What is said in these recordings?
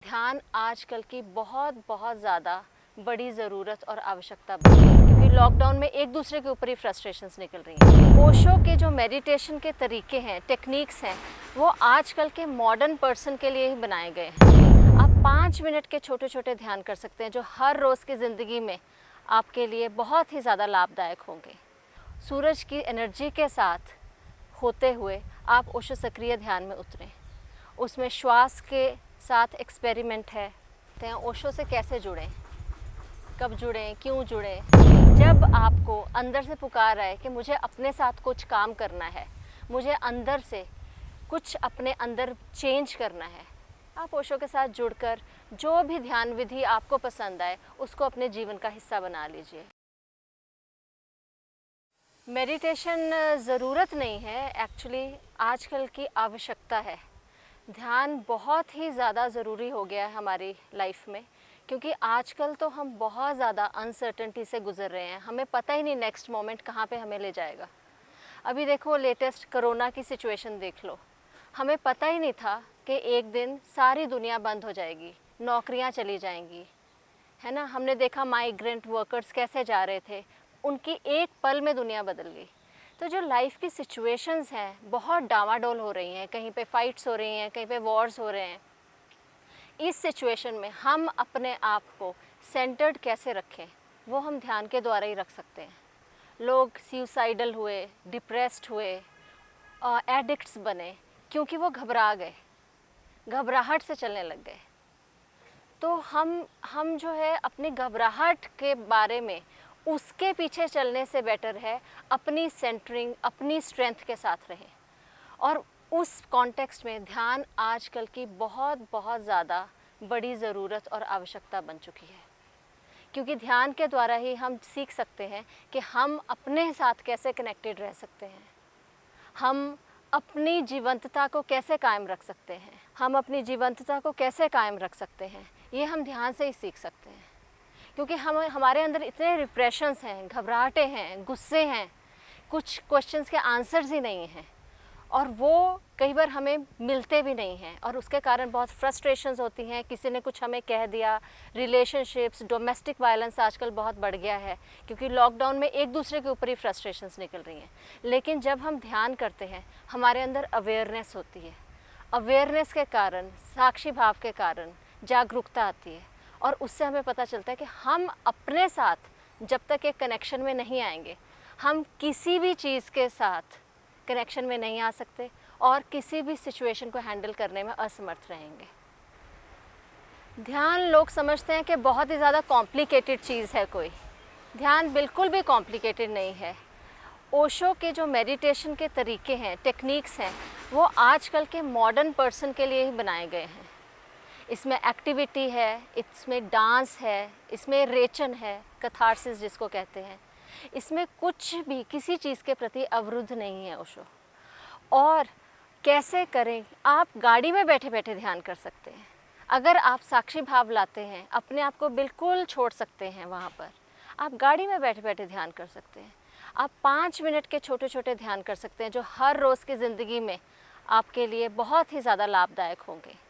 ध्यान आजकल की बहुत बहुत ज़्यादा बड़ी ज़रूरत और आवश्यकता बन गई है, क्योंकि लॉकडाउन में एक दूसरे के ऊपर ही फ्रस्ट्रेशंस निकल रही हैं। ओशो के जो मेडिटेशन के तरीके हैं, टेक्निक्स हैं, वो आजकल के मॉडर्न पर्सन के लिए ही बनाए गए हैं। आप 5 मिनट के छोटे छोटे ध्यान कर सकते हैं जो हर रोज़ की ज़िंदगी में आपके लिए बहुत ही ज़्यादा लाभदायक होंगे। सूरज की एनर्जी के साथ होते हुए आप ओशो सक्रिय ध्यान में उतरें। उसमें श्वास के साथ एक्सपेरिमेंट है। ओशो से कैसे जुड़ें, कब जुड़ें, क्यों जुड़ें। जब आपको अंदर से पुकार आए कि मुझे अपने साथ कुछ काम करना है, मुझे अंदर से कुछ अपने अंदर चेंज करना है, आप ओशो के साथ जुड़कर जो भी ध्यान विधि आपको पसंद आए उसको अपने जीवन का हिस्सा बना लीजिए। मेडिटेशन ज़रूरत नहीं है, एक्चुअली आजकल की आवश्यकता है। ध्यान बहुत ही ज़्यादा ज़रूरी हो गया है हमारी लाइफ में, क्योंकि आजकल तो हम बहुत ज़्यादा अनसर्टेनिटी से गुज़र रहे हैं। हमें पता ही नहीं नेक्स्ट मोमेंट कहाँ पे हमें ले जाएगा। अभी देखो लेटेस्ट कोरोना की सिचुएशन देख लो। हमें पता ही नहीं था कि एक दिन सारी दुनिया बंद हो जाएगी, नौकरियाँ चली जाएंगी, है ना। हमने देखा माइग्रेंट वर्कर्स कैसे जा रहे थे, उनकी एक पल में दुनिया बदल गई। तो जो लाइफ की सिचुएशंस हैं बहुत डामाडोल हो रही हैं, कहीं पे फाइट्स हो रही हैं, कहीं पे वॉर्स हो रहे हैं। इस सिचुएशन में हम अपने आप को सेंटर्ड कैसे रखें, वो हम ध्यान के द्वारा ही रख सकते हैं। लोग सुसाइडल हुए, डिप्रेस्ड हुए, एडिक्ट्स बने, क्योंकि वो घबरा गए, घबराहट से चलने लग गए। तो हम जो है अपनी घबराहट के बारे में, उसके पीछे चलने से बेटर है अपनी सेंटरिंग, अपनी स्ट्रेंथ के साथ रहें। और उस कॉन्टेक्स्ट में ध्यान आजकल की बहुत बहुत ज़्यादा बड़ी ज़रूरत और आवश्यकता बन चुकी है, क्योंकि ध्यान के द्वारा ही हम सीख सकते हैं कि हम अपने साथ कैसे कनेक्टेड रह सकते हैं, हम अपनी जीवंतता को कैसे कायम रख सकते हैं, हम अपनी जीवंतता को कैसे कायम रख सकते हैं, ये हम ध्यान से ही सीख सकते हैं। क्योंकि हमारे अंदर इतने रिप्रेशंस हैं, घबराहटें हैं, गुस्से हैं, कुछ क्वेश्चंस के आंसर्स ही नहीं हैं, और वो कई बार हमें मिलते भी नहीं हैं, और उसके कारण बहुत फ्रस्ट्रेशंस होती हैं। किसी ने कुछ हमें कह दिया, रिलेशनशिप्स, डोमेस्टिक वायलेंस आजकल बहुत बढ़ गया है, क्योंकि लॉकडाउन में एक दूसरे के ऊपर ही फ्रस्ट्रेशंस निकल रही हैं। लेकिन जब हम ध्यान करते हैं, हमारे अंदर अवेयरनेस होती है। अवेयरनेस के कारण, साक्षी भाव के कारण जागरूकता आती है, और उससे हमें पता चलता है कि हम अपने साथ जब तक एक कनेक्शन में नहीं आएंगे, हम किसी भी चीज़ के साथ कनेक्शन में नहीं आ सकते, और किसी भी सिचुएशन को हैंडल करने में असमर्थ रहेंगे। ध्यान लोग समझते हैं कि बहुत ही ज़्यादा कॉम्प्लिकेटेड चीज़ है कोई। ध्यान बिल्कुल भी कॉम्प्लिकेटेड नहीं है। ओशो के जो मेडिटेशन के तरीके हैं, टेक्निक्स हैं, वो आजकल के मॉडर्न पर्सन के लिए ही बनाए गए हैं। इसमें एक्टिविटी है, इसमें डांस है, इसमें रेचन है, कैथारसिस जिसको कहते हैं। इसमें कुछ भी किसी चीज़ के प्रति अवरुद्ध नहीं है ओशो। और कैसे करें, आप गाड़ी में बैठे बैठे ध्यान कर सकते हैं। अगर आप साक्षी भाव लाते हैं, अपने आप को बिल्कुल छोड़ सकते हैं, वहाँ पर आप गाड़ी में बैठे बैठे ध्यान कर सकते हैं। आप 5 मिनट के छोटे छोटे ध्यान कर सकते हैं जो हर रोज़ की ज़िंदगी में आपके लिए बहुत ही ज़्यादा लाभदायक होंगे।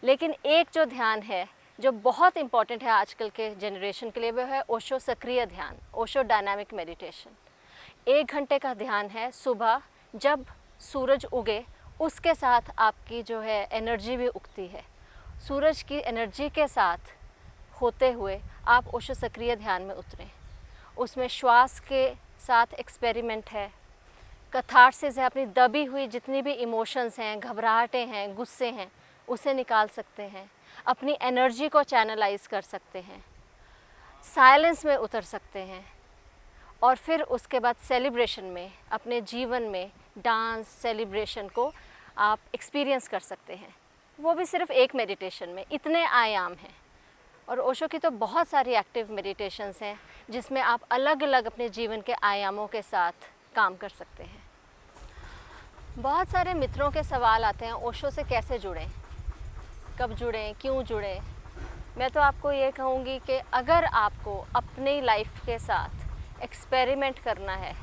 लेकिन एक जो ध्यान है जो बहुत इम्पॉर्टेंट है आजकल के जनरेशन के लिए, वो है ओशो सक्रिय ध्यान, ओशो डायनामिक मेडिटेशन। 1 घंटे का ध्यान है सुबह जब सूरज उगे, उसके साथ आपकी जो है एनर्जी भी उगती है। सूरज की एनर्जी के साथ होते हुए आप ओशो सक्रिय ध्यान में उतरें। उसमें श्वास के साथ एक्सपेरिमेंट है, कैथारसिस है, अपनी दबी हुई जितनी भी इमोशंस हैं, घबराहटें हैं, गुस्से हैं, उसे निकाल सकते हैं, अपनी एनर्जी को चैनलाइज कर सकते हैं, साइलेंस में उतर सकते हैं, और फिर उसके बाद सेलिब्रेशन में, अपने जीवन में डांस, सेलिब्रेशन को आप एक्सपीरियंस कर सकते हैं। वो भी सिर्फ एक मेडिटेशन में। इतने आयाम हैं, और ओशो की तो बहुत सारी एक्टिव मेडिटेशंस हैं जिसमें आप अलग अलग अपने जीवन के आयामों के साथ काम कर सकते हैं। बहुत सारे मित्रों के सवाल आते हैं ओशो से कैसे जुड़ें, कब जुड़ें, क्यों जुड़ें। मैं तो आपको ये कहूँगी कि अगर आपको अपनी लाइफ के साथ एक्सपेरिमेंट करना है,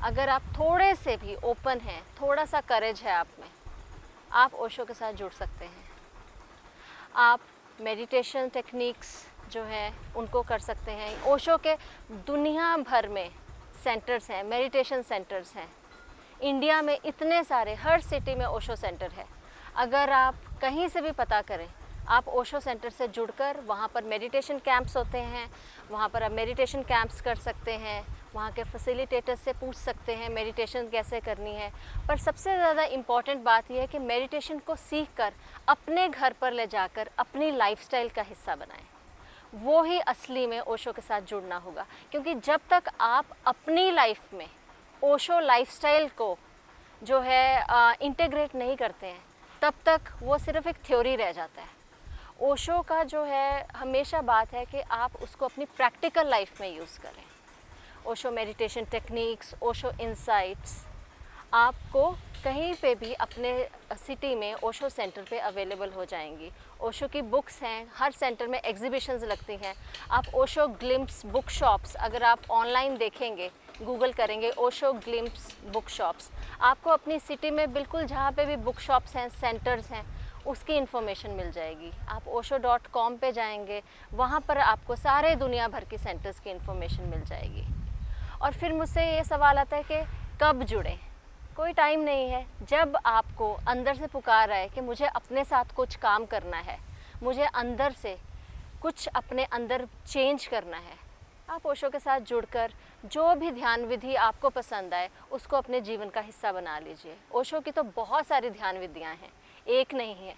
अगर आप थोड़े से भी ओपन हैं, थोड़ा सा करेज है आप में, आप ओशो के साथ जुड़ सकते हैं। आप मेडिटेशन टेक्निक्स जो है उनको कर सकते हैं। ओशो के दुनिया भर में सेंटर्स हैं, मेडिटेशन सेंटर्स हैं। इंडिया में इतने सारे, हर सिटी में ओशो सेंटर है। अगर आप कहीं से भी पता करें, आप ओशो सेंटर से जुड़कर वहाँ पर मेडिटेशन कैंप्स होते हैं, वहाँ पर आप मेडिटेशन कैंप्स कर सकते हैं, वहाँ के फैसिलिटेटर्स से पूछ सकते हैं मेडिटेशन कैसे करनी है। पर सबसे ज़्यादा इम्पॉर्टेंट बात यह है कि मेडिटेशन को सीख कर अपने घर पर ले जाकर अपनी लाइफस्टाइल का हिस्सा बनाएं। वो ही असली में ओशो के साथ जुड़ना होगा, क्योंकि जब तक आप अपनी लाइफ में ओशो लाइफस्टाइल को जो है इंटीग्रेट नहीं करते हैं, तब तक वो सिर्फ एक थ्योरी रह जाता है। ओशो का जो है हमेशा बात है कि आप उसको अपनी प्रैक्टिकल लाइफ में यूज़ करें। Osho meditation techniques, Osho insights आपको कहीं पे भी अपने सिटी में ओशो सेंटर पे अवेलेबल हो जाएंगी। ओशो की बुक्स हैं, हर सेंटर में एग्जीबिशंस लगती हैं। आप ओशो ग्लिम्प्स बुक शॉप्स, अगर आप ऑनलाइन देखेंगे, गूगल करेंगे ओशो ग्लिम्प्स बुक शॉप्स, आपको अपनी सिटी में बिल्कुल जहाँ पे भी बुक शॉप्स हैं, सेंटर्स हैं, उसकी इन्फॉर्मेशन मिल जाएगी। आप osho.com पे जाएंगे, वहाँ पर आपको सारे दुनिया भर की सेंटर्स की इन्फॉर्मेशन मिल जाएगी। और फिर मुझसे ये सवाल आता है कि कब जुड़ें? कोई टाइम नहीं है। जब आपको अंदर से पुकार आए कि मुझे अपने साथ कुछ काम करना है, मुझे अंदर से कुछ अपने अंदर चेंज करना है, आप ओशो के साथ जुड़कर जो भी ध्यान विधि आपको पसंद आए उसको अपने जीवन का हिस्सा बना लीजिए। ओशो की तो बहुत सारी ध्यान विधियाँ हैं, एक नहीं है।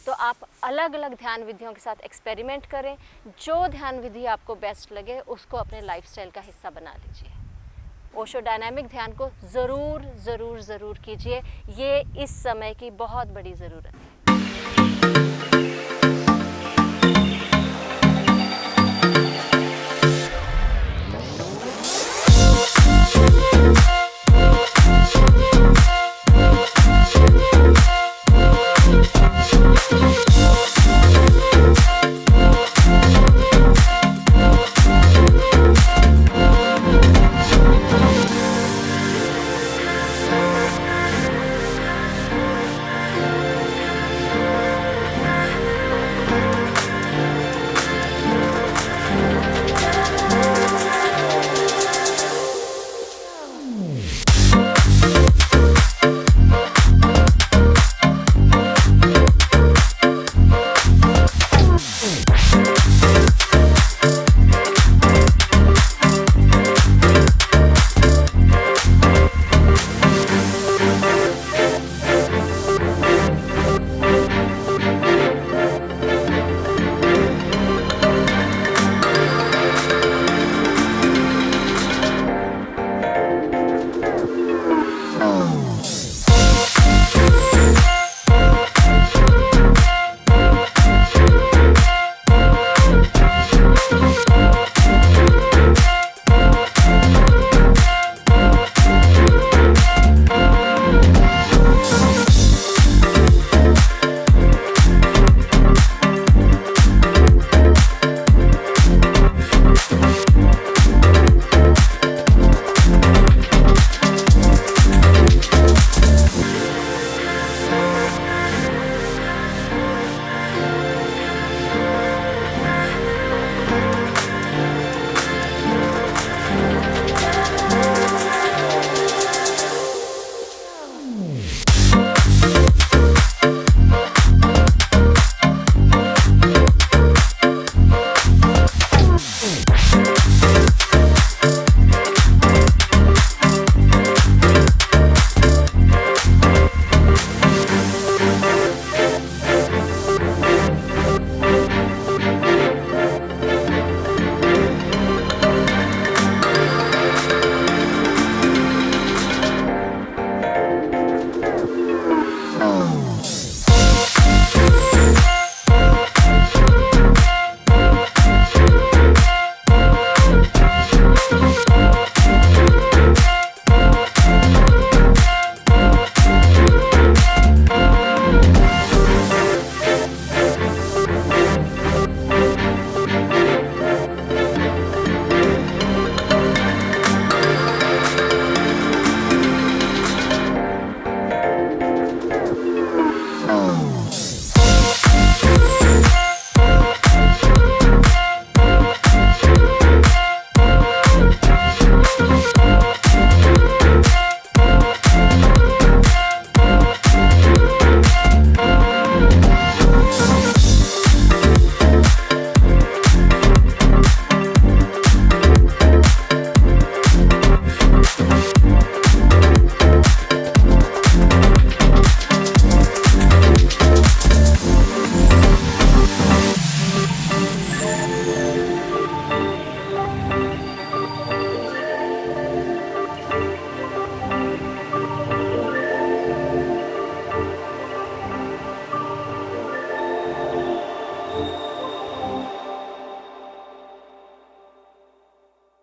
तो आप अलग अलग ध्यान विधियों के साथ एक्सपेरिमेंट करें, जो ध्यान विधि आपको बेस्ट लगे उसको अपने लाइफस्टाइल का हिस्सा बना लीजिए। ओशो डायनामिक ध्यान को ज़रूर कीजिए, ये इस समय की बहुत बड़ी ज़रूरत है।